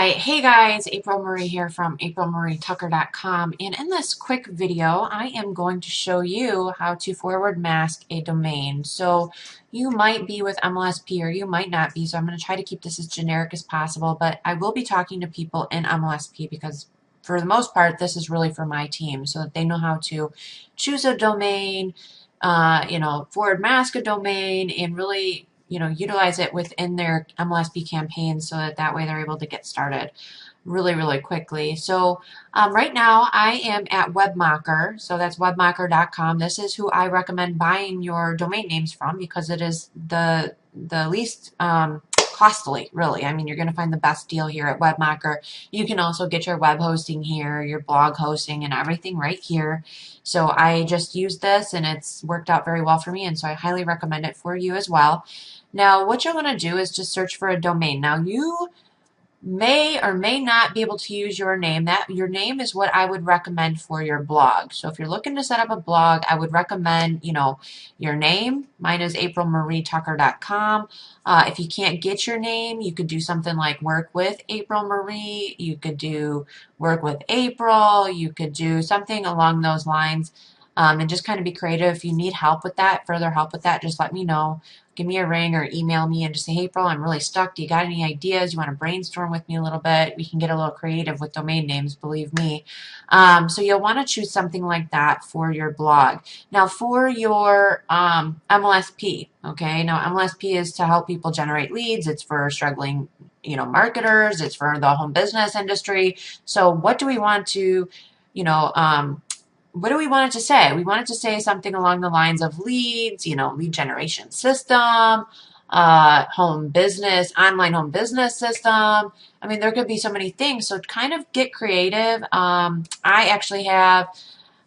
Alright, hey guys, April Marie here from aprilmarietucker.com, and in this quick video I am going to show you how to forward mask a domain. So you might be with Mlsp or you might not be, so I'm going to try to keep this as generic as possible, but I will be talking to people in Mlsp because for the most part this is really for my team so that they know how to choose a domain, forward mask a domain, and really utilize it within their Mlsp campaigns so that way they're able to get started really quickly. So right now I am at Webmocker, so that's webmocker.com. This is who I recommend buying your domain names from because it is the least costly, really. I mean, you're going to find the best deal here at Webmocker. You can also get your web hosting here, your blog hosting, and everything right here. So I just used this and it's worked out very well for me, and so I highly recommend it for you as well. Now, what you'll want to do is just search for a domain. Now, you may or may not be able to use your name. Your name is what I would recommend for your blog. So if you're looking to set up a blog, I would recommend, your name. Mine is aprilmarietucker.com. If you can't get your name, you could do something like work with April Marie. You could do work with April. You could do something along those lines. And just kind of be creative. If you need help with that, further help with that, just let me know. Give me a ring or email me and just say, hey, April, I'm really stuck. Do you got any ideas? You want to brainstorm with me a little bit? We can get a little creative with domain names, believe me. So you'll want to choose something like that for your blog. Now, for your Mlsp, okay? Now, Mlsp is to help people generate leads. It's for struggling, marketers. It's for the home business industry. So what do we want to, what do we want it to say? We want it to say something along the lines of leads, lead generation system, home business, online home business system. I mean, there could be so many things. So kind of get creative. I actually have,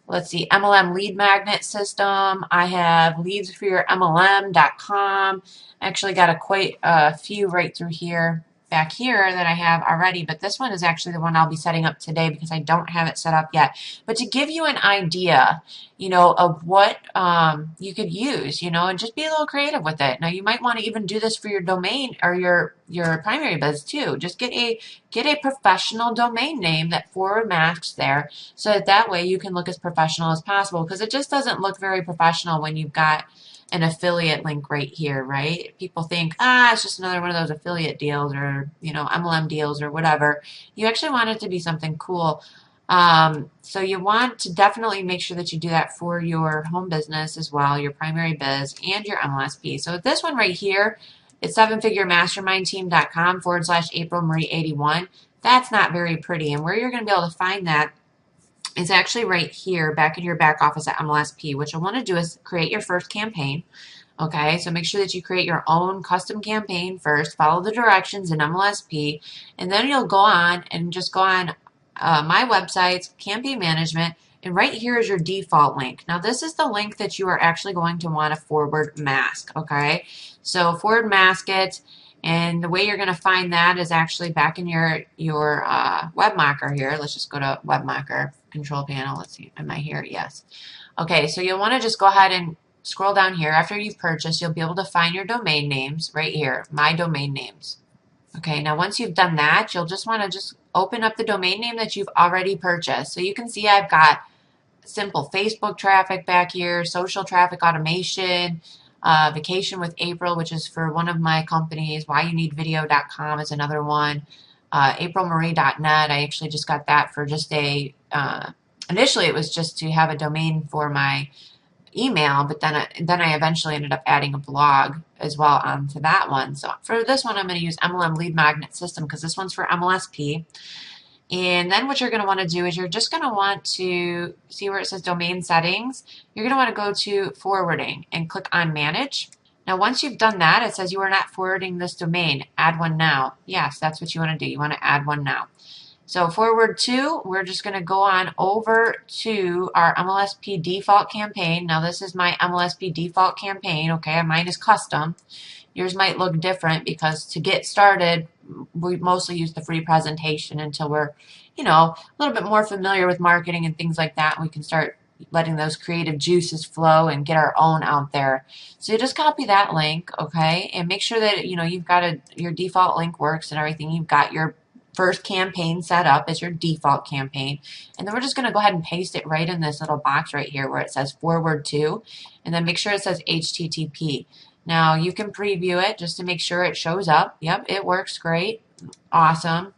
let's see, MLM lead magnet system. I have leads for your MLM.com. Actually got quite a few right through here. Back here that I have already, but this one is actually the one I'll be setting up today because I don't have it set up yet. But to give you an idea, of what you could use, and just be a little creative with it. Now, you might want to even do this for your domain or your primary biz too. Just get a professional domain name that forward masks there, so that way you can look as professional as possible, because it just doesn't look very professional when you've got an affiliate link right here, right? People think, it's just another one of those affiliate deals or, MLM deals or whatever. You actually want it to be something cool. So you want to definitely make sure that you do that for your home business as well, your primary biz and your Mlsp. So this one right here, it's sevenfiguremastermindteam.com /AprilMarie81. That's not very pretty. And where you're going to be able to find that is actually right here, back in your back office at Mlsp. What you'll want to do is create your first campaign. Okay, so make sure that you create your own custom campaign first. Follow the directions in Mlsp, and then you'll go on and just go on my website's campaign management, and right here is your default link. Now, this is the link that you are actually going to want to forward mask. Okay, so forward mask it. And the way you're going to find that is actually back in your Webmocker here. Let's just go to Webmocker control panel. Let's see. Am I here? Yes. Okay, so you'll want to just go ahead and scroll down here. After you've purchased, you'll be able to find your domain names right here, my domain names. Okay, now once you've done that, you'll just want to just open up the domain name that you've already purchased. So you can see I've got simple Facebook traffic back here, social traffic automation, Vacation with April, which is for one of my companies. whyouneedvideo.com is another one. aprilmarie.net. I actually just got that for just initially it was just to have a domain for my email, but then I eventually ended up adding a blog as well onto that one. So for this one, I'm going to use MLM Lead Magnet System because this one's for Mlsp. And then what you're going to want to do is you're just going to want to see where it says domain settings. You're going to want to go to forwarding and click on manage. Now, once you've done that, it says you are not forwarding this domain. Add one now. Yes, that's what you want to do. You want to add one now. So forward to, we're just going to go on over to our Mlsp default campaign. Now, this is my Mlsp default campaign. Okay, mine is custom. Yours might look different because to get started, we mostly use the free presentation until we're, a little bit more familiar with marketing and things like that. We can start letting those creative juices flow and get our own out there. So you just copy that link, okay, and make sure that you've got your default link works and everything. You've got your first campaign set up as your default campaign. And then we're just going to go ahead and paste it right in this little box right here where it says forward to, and then make sure it says HTTP. Now you can preview it just to make sure it shows up. Yep, it works great. Awesome.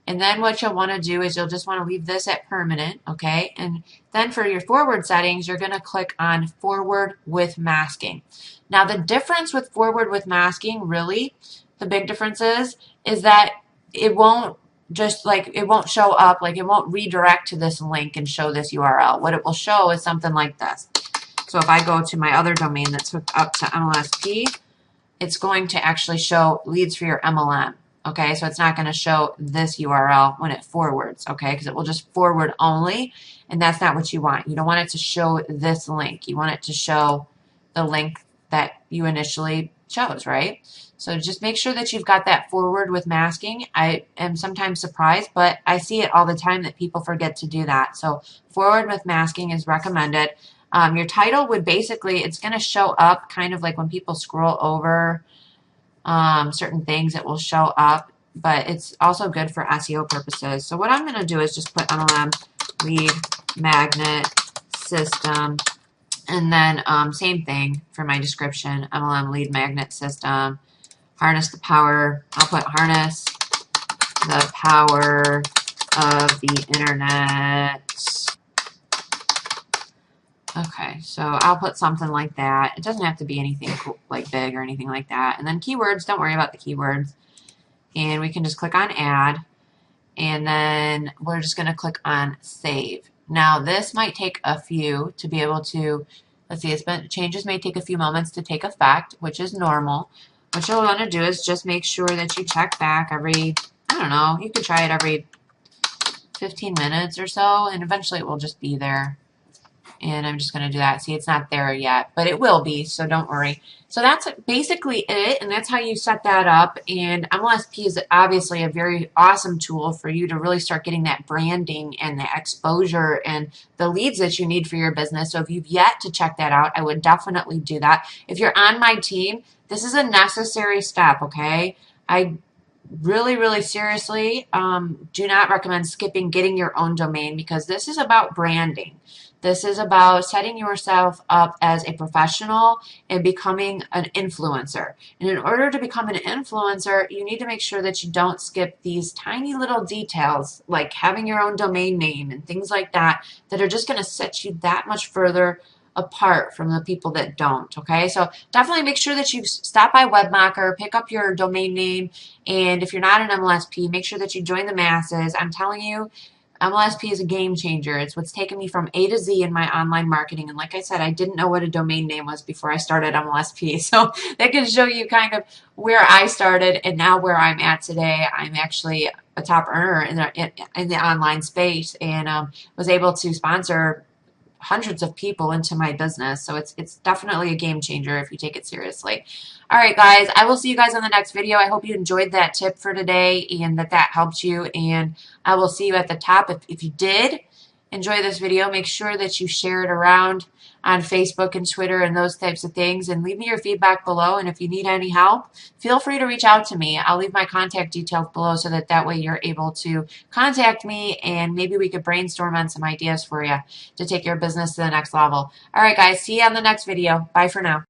And then what you'll want to do is you'll just want to leave this at permanent, okay? And then for your forward settings, you're going to click on forward with masking. Now the difference with forward with masking, really, the big difference is that it won't just like, it won't show up, like it won't redirect to this link and show this URL. What it will show is something like this. So if I go to my other domain that's hooked up to Mlsp, it's going to actually show leads for your MLM. Okay, so it's not going to show this URL when it forwards, okay, because it will just forward only, and that's not what you want. You don't want it to show this link. You want it to show the link that you initially chose, right? So just make sure that you've got that forward with masking. I am sometimes surprised, but I see it all the time that people forget to do that. So forward with masking is recommended. Your title would basically, it's going to show up kind of like when people scroll over certain things, it will show up, but it's also good for SEO purposes. So what I'm going to do is just put MLM lead magnet system, and then same thing for my description, MLM lead magnet system, harness the power. I'll put harness the power of the internet. Okay, so I'll put something like that. It doesn't have to be anything cool, like big or anything like that. And then keywords, don't worry about the keywords. And we can just click on add. And then we're just going to click on save. Now this might take a few to be able to, let's see, changes may take a few moments to take effect, which is normal. What you'll want to do is just make sure that you check back every, I don't know, you could try it every 15 minutes or so, and eventually it will just be there. And I'm just going to do that. See, it's not there yet, but it will be, so don't worry. So that's basically it, and that's how you set that up. And Mlsp is obviously a very awesome tool for you to really start getting that branding and the exposure and the leads that you need for your business. So if you've yet to check that out, I would definitely do that. If you're on my team, this is a necessary step, okay? I really, really seriously do not recommend skipping getting your own domain, because this is about branding. This is about setting yourself up as a professional and becoming an influencer. And in order to become an influencer, you need to make sure that you don't skip these tiny little details, like having your own domain name and things like that, that are just going to set you that much further apart from the people that don't, okay? So definitely make sure that you stop by Webmaker, pick up your domain name, and if you're not an Mlsp, make sure that you join the masses. I'm telling you, Mlsp is a game changer. It's what's taken me from A to Z in my online marketing. And like I said, I didn't know what a domain name was before I started Mlsp. So that can show you kind of where I started and now where I'm at today. I'm actually a top earner in the online space, and was able to sponsor hundreds of people into my business. So it's definitely a game changer if you take it seriously. All right, guys, I will see you guys on the next video. I hope you enjoyed that tip for today and that helped you. And I will see you at the top. If you did enjoy this video, make sure that you share it around on Facebook and Twitter and those types of things, and leave me your feedback below. And if you need any help, feel free to reach out to me. I'll leave my contact details below so that way you're able to contact me, and maybe we could brainstorm on some ideas for you to take your business to the next level. All right, guys, see you on the next video. Bye for now.